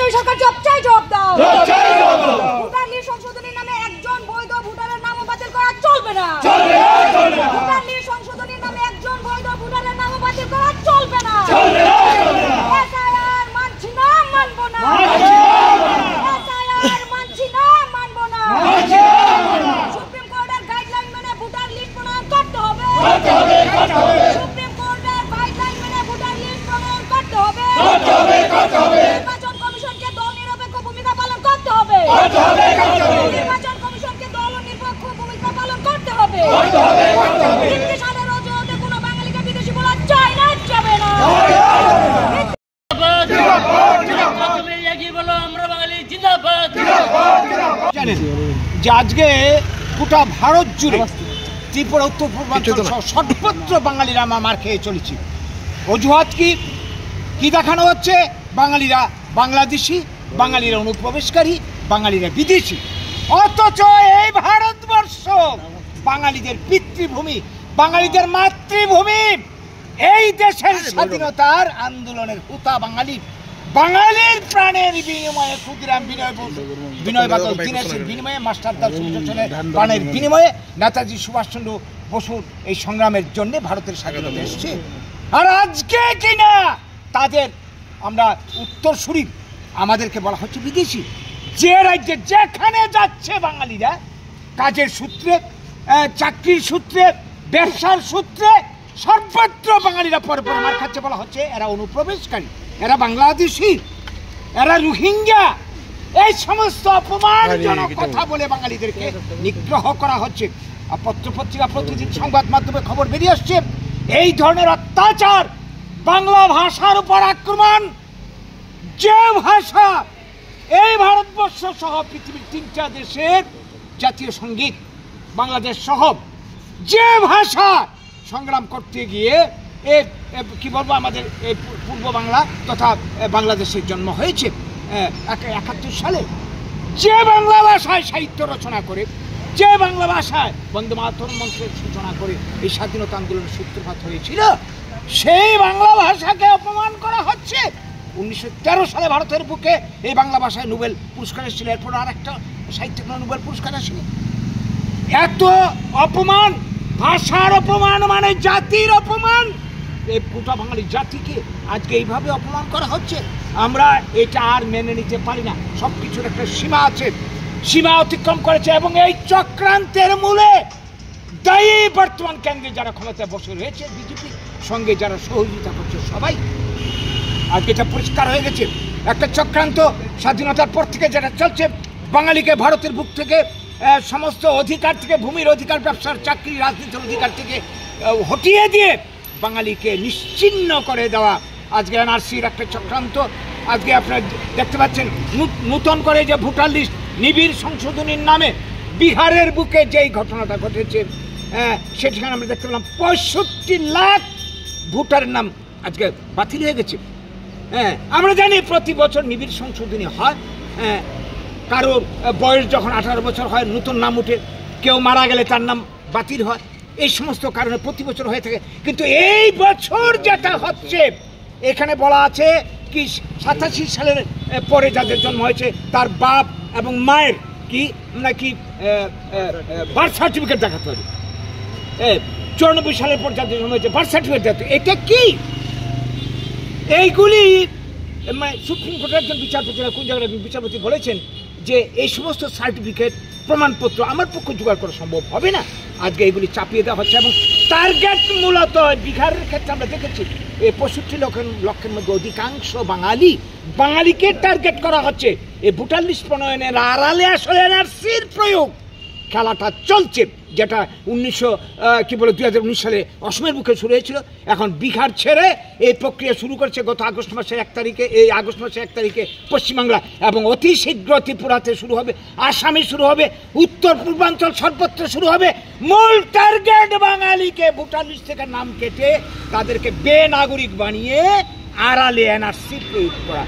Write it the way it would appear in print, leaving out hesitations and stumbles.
এই সরকার জবাব দাও। ভোটার লিস্ট সংশোধনীর নামে একজন বৈধ ভোটারের নামও বাতিল করা চলবে না। ভোটার লিস্ট সংশোধনীর নামে একজন বৈধ ভোটারের নামও বাতিল করা চলবে না। এসআইআর মানছি না, মানবো না। এসআইআর মানছি না, মানবো না। সুপ্রিম কোর্টের গাইডলাইন মেনে ভোটার লিস্ট প্রণয়ন করতে হবে। সুপ্রিম কোর্টের গাইডলাইন মেনে ভোটার লিস্ট প্রণয়ন করতে হবে। নির্বাচন কমিশনকে দল নিরপেক্ষ ভূমিকা পালন করতে হবে। নির্বাচন কমিশনকে দল নিরপেক্ষ ভূমিকা পালন করতে হবে। সালের অজুহাতে কোনো বাঙালিকে বিদেশি বলা যায় না, যাবে না। যে আজকে গোটা ভারত জুড়ে ত্রিপুরা উত্তর পূর্বাঞ্চল সর্বত্র বাঙালিরা মার খেয়ে চলেছি। অজুহাত কি দেখানো হচ্ছে? বাঙালিরা বাংলাদেশি, বাঙালিরা অনুপ্রবেশকারী, বাঙালিরা বিদেশি। অথচ এই ভারতবর্ষ বাঙালিদের পিতৃভূমি, বাঙালিদের মাতৃভূমি। এই দেশের স্বাধীনতার আন্দোলনের হুতা বাঙালি, বাঙালির প্রাণের বিনিময়ে, ক্ষুদিরাম বিনয় বাদল দীনেশের বিনিময়ে, মাস্টারদার সুশাসনের প্রাণের বিনিময়ে নেতাজি সুভাষচন্দ্র বসুর এই সংগ্রামের জন্য ভারতের স্বাধীনতা এসছে। আর আজকে কিনা তাদের আমরা উত্তরসূরি, আমাদেরকে বলা হচ্ছে বিদেশি। যে রাজ্যে যেখানে যাচ্ছে বাঙালিরা কাজের সূত্রে, চাকরির সূত্রে, ব্যবসার সূত্রে, সর্বত্র বাঙালিরা পরে পরে মার খাচ্ছে। বলা হচ্ছে এরা অনুপ্রবেশকারী, এরা বাংলাদেশি, এরা রোহিঙ্গা। এই সমস্ত অপমানজনক কথা বলে বাঙালিদেরকে নিগ্রহ করা হচ্ছে। আর পত্রপত্রিকা প্রতিদিন সংবাদ মাধ্যমে খবর বেরিয়ে আসছে এই ধরনের অত্যাচার, বাংলা ভাষার উপর আক্রমণ। যে ভাষা এই ভারতবর্ষ সহ পৃথিবীর 3টা দেশের জাতীয় সঙ্গীত, বাংলাদেশ সহ, যে ভাষা সংগ্রাম করতে গিয়ে কি বলবো আমাদের পূর্ব বাংলা তথা বাংলাদেশের জন্ম হয়েছে 71 সালে, যে বাংলা ভাষায় সাহিত্য রচনা করে, যে বাংলা ভাষায় বন্দে মাতরম মন্ত্রের সূচনা করে এই স্বাধীনতা আন্দোলনের সূত্রপাত হয়েছিল, সেই বাংলা ভাষাকে অপমান করা হচ্ছে। 1913 সালে ভারতের বুকে এই বাংলা ভাষায় নোবেল পুরস্কার এসেছিল, এরপর আর একটা সাহিত্যিক নোবেল পুরস্কার আসেনি। এত অপমান, ভাষার অপমান মানে জাতির অপমান। এই গোটা বাঙালি জাতিকে আজকে এইভাবে অপমান করা হচ্ছে। আমরা এটা আর মেনে নিতে পারি না। সব কিছুর একটা সীমা আছে, সীমা অতিক্রম করেছে। এবং এই চক্রান্তের মূলে দায়ী বর্তমান কেন্দ্রে যারা ক্ষমতায় বসে রয়েছে, বিজেপি সঙ্গে যারা সহযোগিতা করছে, সবাই। আজকে এটা পরিষ্কার হয়ে গেছে একটা চক্রান্ত স্বাধীনতার পর থেকে যেটা চলছে। বাঙালিকে ভারতের বুক থেকে সমস্ত অধিকার থেকে, ভূমির অধিকার, ব্যবসার, চাকরি, রাজনীতির অধিকার থেকে হটিয়ে দিয়ে বাঙালিকে নিশ্চিহ্ন করে দেওয়া আজকে এনআরসির একটা চক্রান্ত। আজকে আপনারা দেখতে পাচ্ছেন নূতন করে যে ভোটার লিস্ট নিবিড় সংশোধনীর নামে বিহারের বুকে যেই ঘটনাটা ঘটেছে, সেখানে আমরা দেখতে পেলাম 65 লাখ ভোটারের নাম আজকে বাতিল হয়ে গেছে। আমরা জানি প্রতি বছর নিবিড় সংশোধনী হয়। কারোর বয়স যখন 18 বছর হয় নতুন নাম উঠে, কেউ মারা গেলে তার নাম বাতিল হয়। এই সমস্ত কারণে প্রতি বছর হয়ে থাকে। কিন্তু এই বছর যেটা হচ্ছে, এখানে বলা আছে কি 87 সালের পরে যাদের জন্ম হয়েছে তার বাপ এবং মায়ের কি নাকি বার্থ সার্টিফিকেট দেখাতে হবে। 94 সালের পর যাদের জন্ম হয়েছে বার্থ সার্টিফিকেট দেখাতে হবে। এটা কি? এইগুলি মানে সুপ্রিম কোর্টের একজন বিচারপতিরা কোন জায়গায় বিচারপতি বলেছেন যে এই সমস্ত সার্টিফিকেট, প্রমাণপত্র আমার পক্ষে জোগাড় করা সম্ভব হবে না। আজকে এগুলি চাপিয়ে দেওয়া হচ্ছে। এবং টার্গেট মূলত বিহারের ক্ষেত্রে আমরা দেখেছি এই 65 লক্ষের মধ্যে অধিকাংশ বাঙালিকে টার্গেট করা হচ্ছে। এই ভোটার লিস্ট প্রণয়নের আড়ালে আসলে এনআরসির প্রয়োগ খেলাটা চলছে, যেটা 2019 সালে অসমের বুকে শুরু হয়েছিল। এখন বিহার ছেড়ে এই প্রক্রিয়া শুরু করেছে গত আগস্ট মাসের 1 তারিখে, এই আগস্ট মাসের 1 তারিখে পশ্চিমবাংলা, এবং অতি শীঘ্র ত্রিপুরাতে শুরু হবে, আসামে শুরু হবে, উত্তর পূর্বাঞ্চল সর্বত্র শুরু হবে। মূল টার্গেট বাঙালিকে ভোটার লিস্ট থেকে নাম কেটে তাদেরকে বেনাগরিক বানিয়ে আড়ালে এনআরসি প্রয়োগ করা।